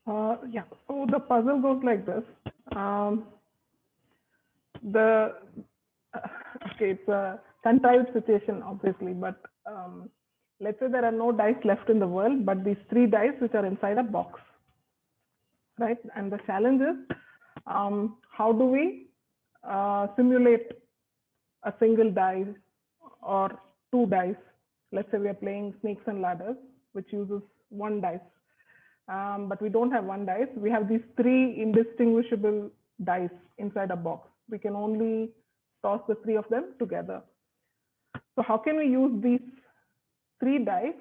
Yeah, so the puzzle goes like this. Um, the okay, it's a contrived situation, obviously, but let's say there are no dice left in the world, but these three dice which are inside a box, right? And the challenge is how do we simulate a single die or two dice? Let's say we are playing snakes and ladders, which uses one dice. But we don't have one dice. We have these three indistinguishable dice inside a box. We can only toss the three of them together. So how can we use these three dice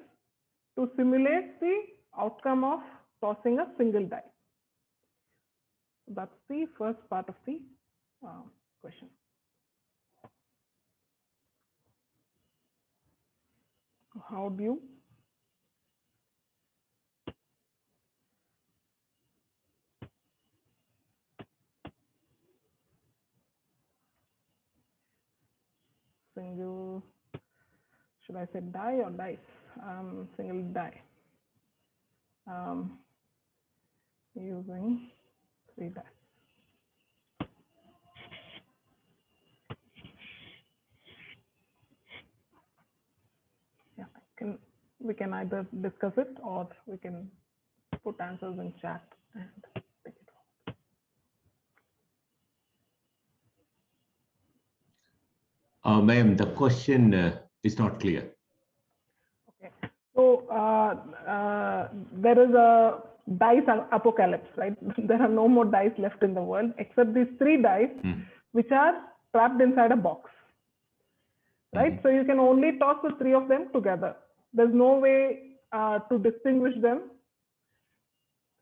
to simulate the outcome of tossing a single die? That's the first part of the question. How do you single, should I say die or dice? Single die using three dice. Yeah, we can either discuss it or we can put answers in chat and take it on. Ma'am, the question is not clear. Okay, so there is a dice apocalypse, right? There are no more dice left in the world except these three dice, which are trapped inside a box, right? So you can only toss the three of them together. There's no way to distinguish them.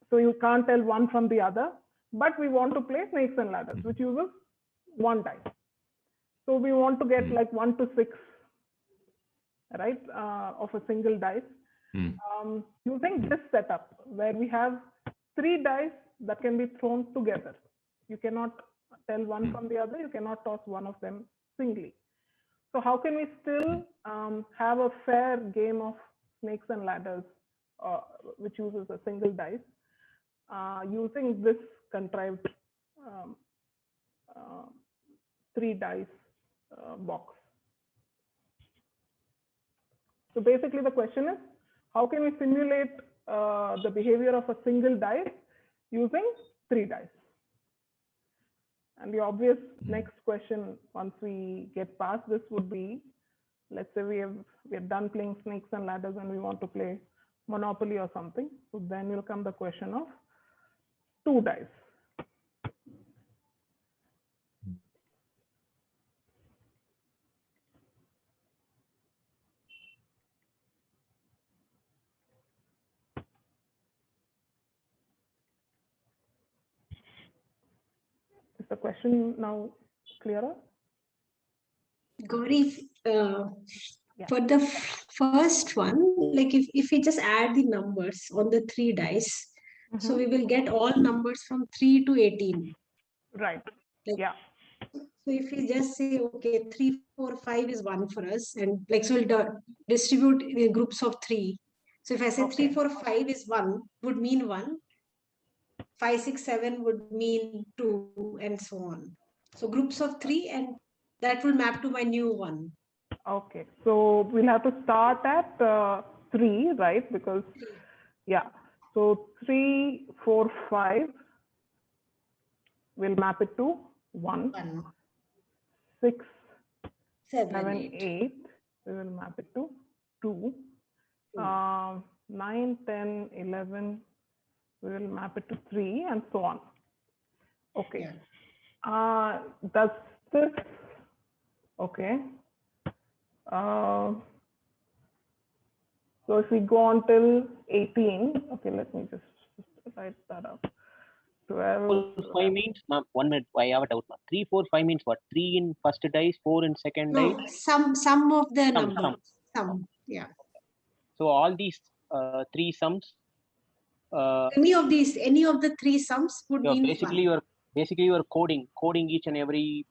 So you can't tell one from the other, but we want to play snakes and ladders, which uses one dice. So we want to get like 1 to 6, right, of a single dice. Using this setup where we have three dice that can be thrown together. You cannot tell one from the other. You cannot toss one of them singly. So how can we still have a fair game of snakes and ladders, which uses a single dice, using this contrived three dice box? So basically the question is, how can we simulate the behavior of a single dice using three dice? And the obvious next question, once we get past this, would be, let's say we're done playing snakes and ladders and we want to play Monopoly or something. So then will come the question of two dice. Is the question now clearer? Gauri, for the first one, like if we just add the numbers on the three dice, so we will get all numbers from 3 to 18. Right. Like, yeah. So if we just say, okay, 3, 4, 5 is 1 for us, and like so we'll distribute in groups of 3. So if I say 3, 4, 5 is 1, would mean 1. 5, 6, 7 would mean 2, and so on. So groups of 3, and that will map to my new one. Okay, so we'll have to start at 3, right? Because, yeah, so 3, 4, 5, we'll map it to 1. 6, 7, 8, we will map it to 2. 9, 10, 11, we will map it to 3, and so on. Okay. Does this, okay. So if we go on till 18, okay, let me just write that up. 12. 5 means, 1 minute, I have a doubt. 3, 4, 5 means what? 3 in first dice, 4 in second dice? Some of the numbers. Some, yeah. So all these 3 sums. Any of the 3 sums would mean basically one. You are coding each and every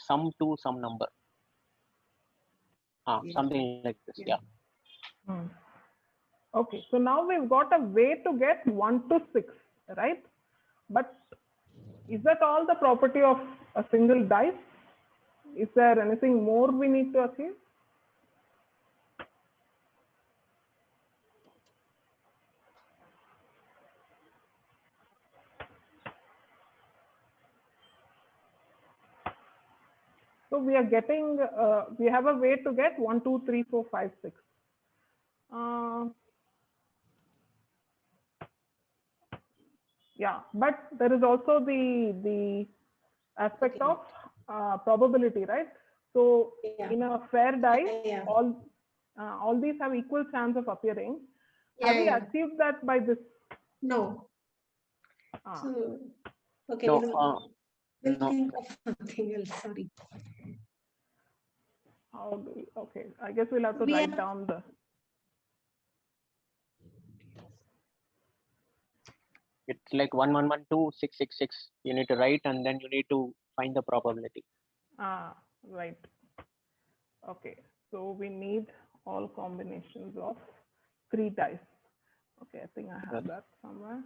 sum to some number. Something like this, yeah. Okay, so now we've got a way to get 1 to 6, right? But is that all the property of a single dice? Is there anything more we need to achieve? So we are getting, we have a way to get 1, 2, 3, 4, 5, 6. Yeah, but there is also the aspect of probability, right? So in a fair dice, all these have equal chance of appearing. Have we achieved that by this? No. So, okay, No, we'll no. think of something else. Sorry. How do we, okay, I guess we'll have to write down the. It's like 1, 1, 1, 2, 6, 6, 6. You need to write and then you need to find the probability. Right. Okay, so we need all combinations of 3 dice. Okay, I think I have that somewhere.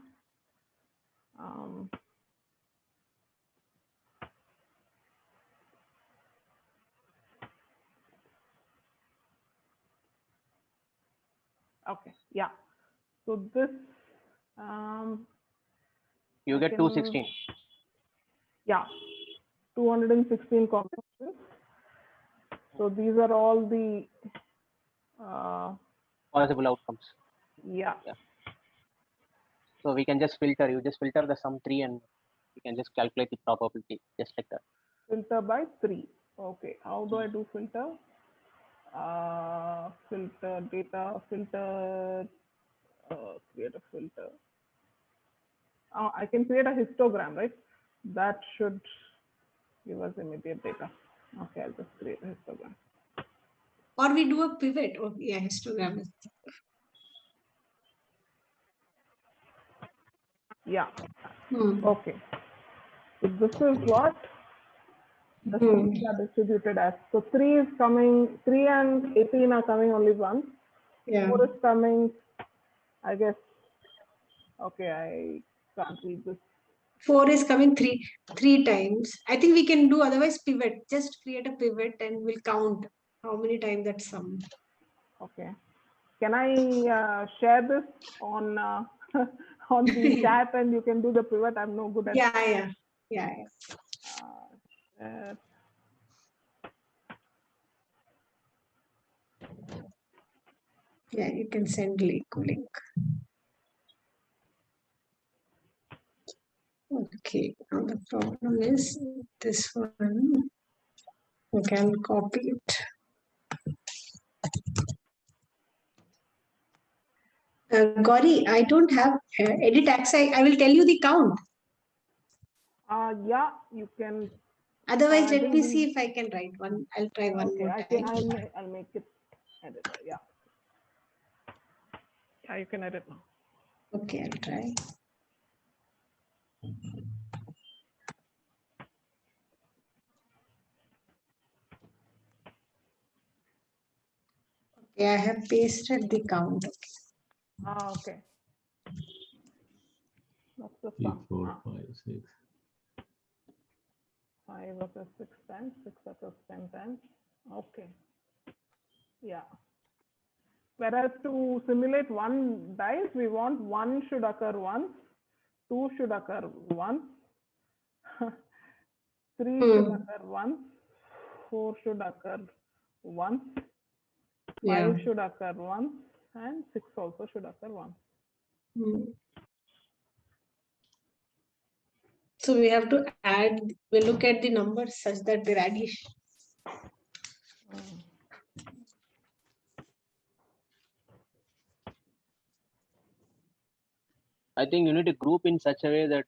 Okay, yeah. So this you get 216. Yeah, 216 combinations. So these are all the possible outcomes. Yeah. So we can just filter. You just filter the sum 3 and you can just calculate the probability just like that. Filter by 3. Okay. How do I do filter? Filter data, filter, create a filter. I can create a histogram, right? That should give us immediate data. Okay, I'll just create a histogram. Or we do a pivot. Oh, yeah, histogram. Yeah. Okay. So this is what the sums are distributed as. So 3 is coming, 3 and 18 are coming only once. Yeah. 4 is coming, I guess. Okay, I can't read this. 4 is coming three times. I think we can do otherwise pivot. Just create a pivot and we'll count how many times that sum. Okay. Can I share this on on the chat and you can do the pivot? I'm no good at. Yeah. Yeah, you can send link. Okay, now the problem is this one. We can copy it. Gauri, I don't have edit access. I will tell you the count. Yeah, you can. Otherwise, let me see if I can write one. I'll try one more time. I'll make it editor. Yeah. Yeah, you can edit now. Okay, I'll try. Okay, I have pasted the count. Okay. That's the 3, sum. 4, 5, 6. 5 versus 6 times, 6 versus 10 times. Okay. Yeah. Whereas to simulate one dice, we want 1 should occur once, 2 should occur once, 3 should occur once, 4 should occur once, 5 should occur once, and 6 also should occur once. So we have to add, we look at the numbers such that they're addition. I think you need to group in such a way that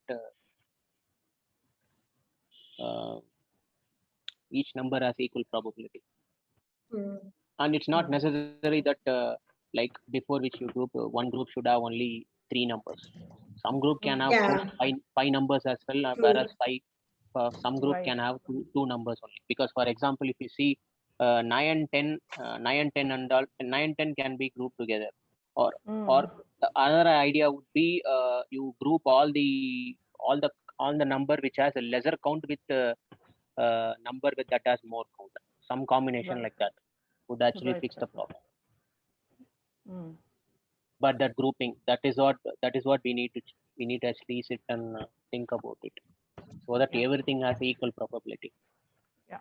each number has equal probability. And it's not necessary that like before which you group, one group should have only 3 numbers. Some group can have five numbers as well, whereas some group can have two numbers only. Because for example, if you see 9 and 10 and all, 9 and 10 can be grouped together, or another idea would be you group all the number which has a lesser count with number with that has more count. Some combination like that would actually fix the problem. But that grouping, that is what we need to actually sit and think about it, so that everything has equal probability. Yeah.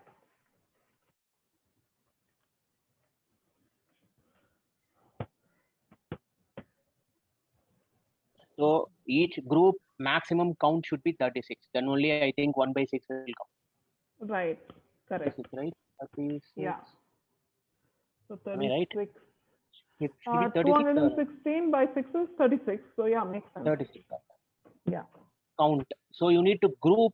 So each group maximum count should be 36. Then only I think 1 by 6 will come. Right. Correct. 36, right? 36. Yeah. So Am I right? 36. It should be 36. 216 by 6 is 36. So yeah, makes sense. 36. Yeah. Count. So you need to group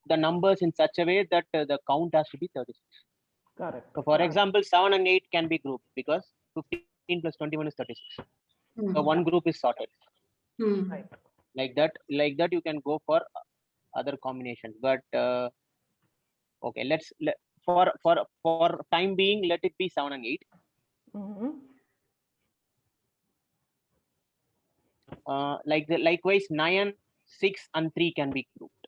the numbers in such a way that the count has to be 36. Correct. So for example, 7 and 8 can be grouped because 15 plus 21 is 36. So one group is sorted. Right. Like that you can go for other combinations. But okay, for time being, let it be 7 and 8. Likewise, 9, 6 and 3 can be grouped.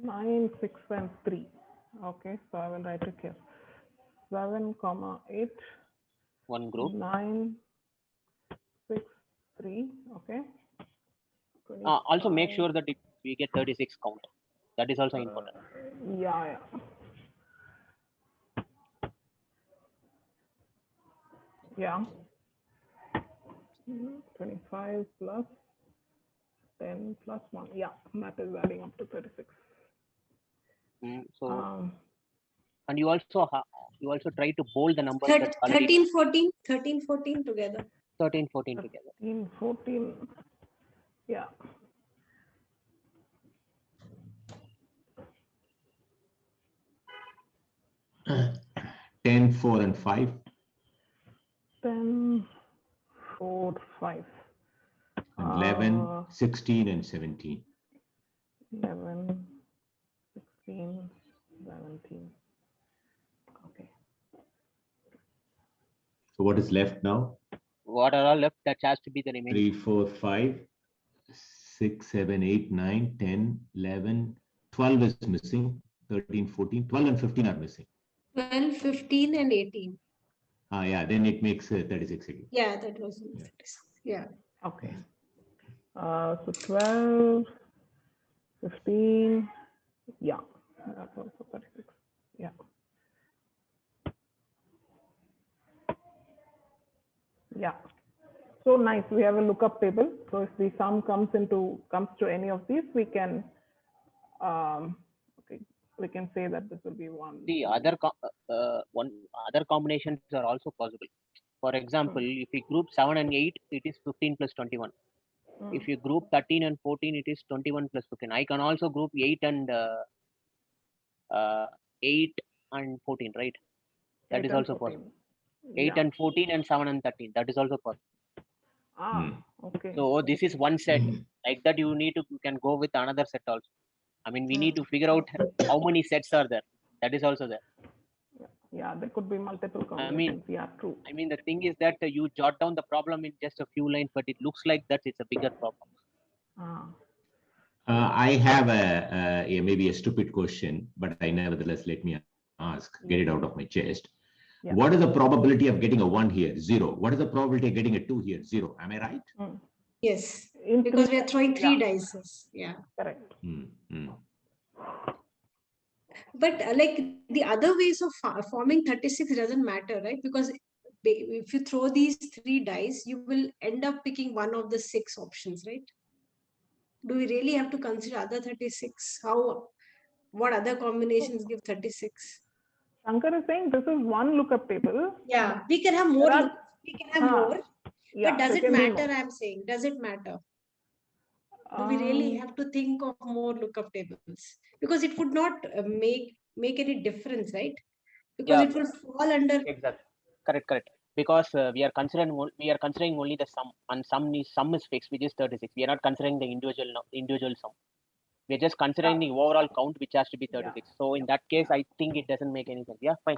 9, 6 and 3. Okay, so I will write it here. 7, 8. One group. 9, 6, 3. Okay. Also make sure that we get 36 count. That is also important. Yeah. Yeah. 25 plus 10 plus 1. Yeah, that is adding up to 36. So and you also try to bold the numbers. 13, 14 together. 13, 14 together. 13, 14. Yeah. Uh, 10, 4 and 5. 10, 4, 5. 11, 16 and 17. 11, 16, 17. Okay. So what is left now? What are all left? That has to be the remaining. 3, 4, 5, 6, 7, 8, 9, 10, 11, 12 is missing. 13, 14, 12 and 15 are missing. 12, 15 and 18. Yeah, then it makes 36 again. Yeah, that was 36. Yeah. Okay. So 12, 15. Yeah, that's also 36. Yeah. Yeah. So nice. We have a lookup table. So if the sum comes to any of these, we can we can say that this will be one. The other combinations are also possible. For example, if we group 7 and 8, it is 15 plus 21. If you group 13 and 14, it is 21 plus 15. I can also group 8 and 14, right? That is also 14. possible. 8 and 14 and 7 and 13. That is also possible. Okay. So this is one set. Like that, you can go with another set also. I mean, we need to figure out how many sets are there. That is also there. Yeah, there could be multiple combinations. Yeah, true. I mean, the thing is that you jot down the problem in just a few lines, but it looks like that it's a bigger problem. I have maybe a stupid question, but I nevertheless let me ask, get it out of my chest. Yeah. What is the probability of getting a 1 here? 0. What is the probability of getting a 2 here? 0. Am I right? Yes, because we are throwing 3 dice. Yeah. Correct. But like the other ways of forming 36 doesn't matter, right? Because if you throw these 3 dice, you will end up picking one of the 6 options, right? Do we really have to consider other 36? What other combinations give 36? Shankar is saying this is one lookup table. Yeah, we can have more. We can have more. Yeah, but does it matter? I'm saying, does it matter? Do we really have to think of more lookup tables? Because it would not make any difference, right? Because it will fall under. Exactly. Correct. Because we are considering only the sum, and sum is fixed, which is 36. We are not considering the individual sum. We are just considering the overall count, which has to be 36. So in that case, I think it doesn't make any sense. Yeah, fine.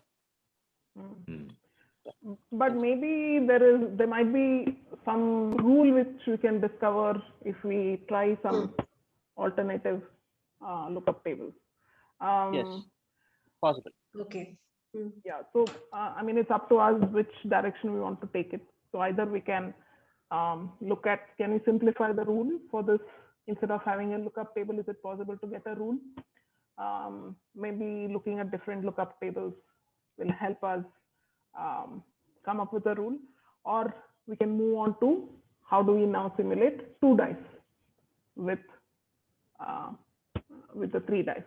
But maybe there might be some rule which we can discover if we try some alternative lookup tables. Yes, possible. Okay. Yeah, so I mean, it's up to us which direction we want to take it. So either we can look at, can we simplify the rule for this instead of having a lookup table? Is it possible to get a rule? Maybe looking at different lookup tables will help us come up with a rule, or we can move on to how do we now simulate 2 dice with the 3 dice.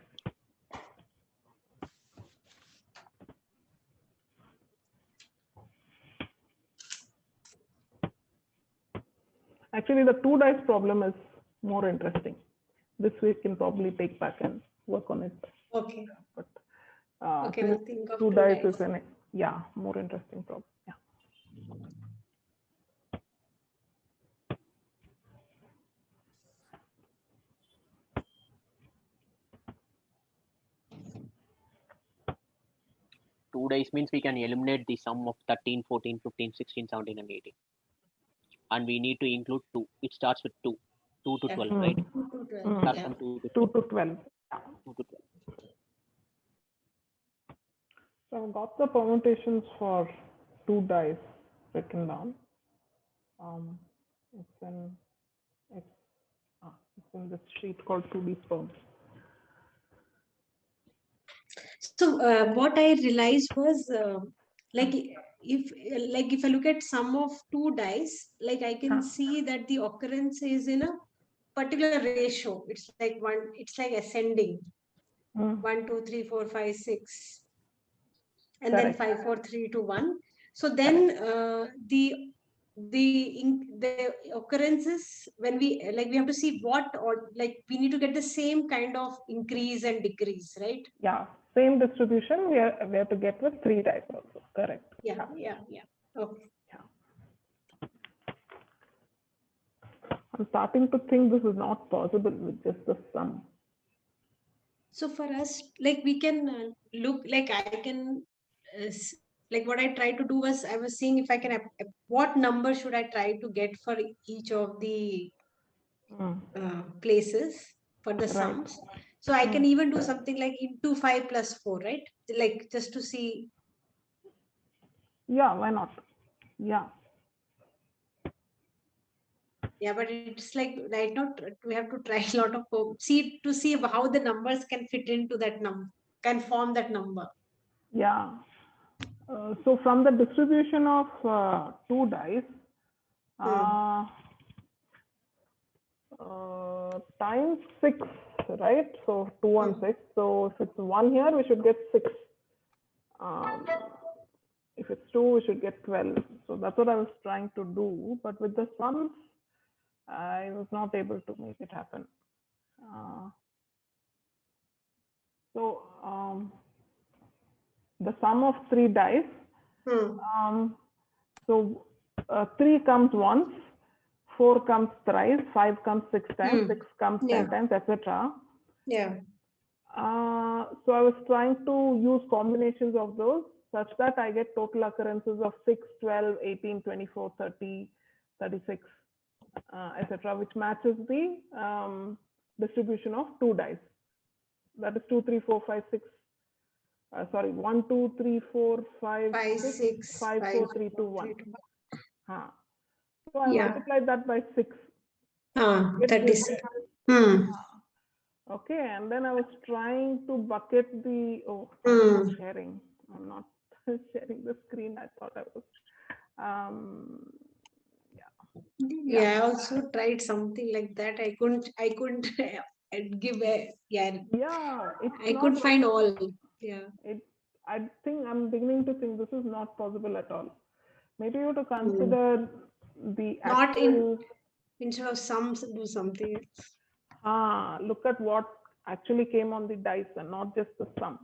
Actually, the 2 dice problem is more interesting. This we can probably take back and work on it. Okay. But Okay, we'll think of 2 2 dice dice. is more interesting problem. Yeah. Two dice means we can eliminate the sum of 13, 14, 15, 16, 17, and 18. And we need to include 2. It starts with 2. 2 to 12, right? 2 to 12. Start Yeah. from 2 to 2 12. to 12. 2 to 12. So I've got the permutations for 2 dice written down. It's in this sheet called 2D perms. So what I realized was like if I look at sum of 2 dice, like I can see that the occurrence is in a particular ratio. It's like ascending. 1, 2, 3, 4, 5, 6, and Correct. then 5, 4, 3, 2, 1. So then the occurrences, when we have to see what, or like we need to get the same kind of increase and decrease, right? Yeah, same distribution we have to get with 3 dice also. Correct. Yeah. Okay. Yeah. I'm starting to think this is not possible with just the sum. So for us, like we can look, like I can, like what I tried to do was, I was seeing if I can, what number should I try to get for each of the places for the sums. So I can even do something like into 5 plus 4, right? Like just to see. Yeah, why not? Yeah. Yeah, but it's like right now we have to try a lot of see how the numbers can fit into that number, can form that number. Yeah. So from the distribution of 2 dice times 6, right? So 2 and 6. So if it's 1 here, we should get 6. If it's 2, we should get 12. So that's what I was trying to do. But with the sums, I was not able to make it happen. So the sum of 3 dice. So 3 comes once, 4 comes thrice, 5 comes 6 times, 6 comes 10 times, etc. Yeah. So I was trying to use combinations of those such that I get total occurrences of 6, 12, 18, 24, 30, 36, etc., which matches the distribution of 2 dice. That is 2, 3, 4, 5, 6. Sorry, 1, 2, 3, 4, 5, 6, 5, 4, 3, 2, 1. So I multiplied that by 6. 36. Okay, and then I was trying to bucket the, I'm not sharing. I'm not sharing the screen. I thought I was. Yeah, I also tried something like that. I couldn't give a, I couldn't find all. Yeah. I think I'm beginning to think this is not possible at all. Maybe you have to consider the actual, instead of sums, do something else. Look at what actually came on the dice and not just the sum.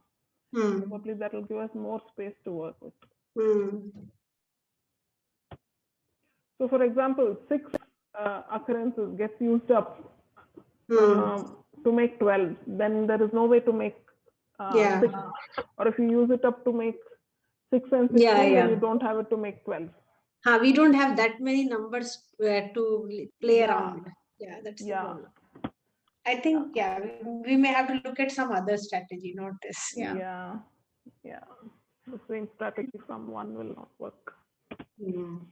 Probably that will give us more space to work with. So for example, 6 occurrences gets used up to make 12. Then there is no way to make 6. Or if you use it up to make 6 and 16, Yeah, then yeah. you don't have it to make 12. We don't have that many numbers to play Yeah. around. Yeah, that's the Yeah. problem. I think, yeah, we may have to look at some other strategy, not this. Yeah. Yeah. The same strategy from one will not work. Mm.